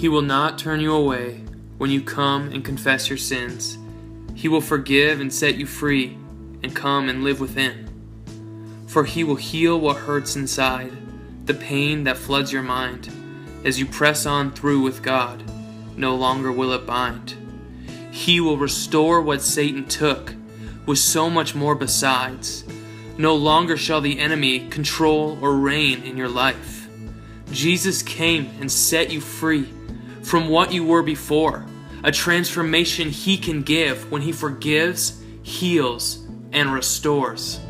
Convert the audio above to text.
He will not turn you away when you come and confess your sins. He will forgive and set you free and come and live within. For He will heal what hurts inside, the pain that floods your mind. As you press on through with God, no longer will it bind. He will restore what Satan took, with so much more besides. No longer shall the enemy control or reign in your life. Jesus came and set you free from what you were before, a transformation He can give when He forgives, heals, and restores.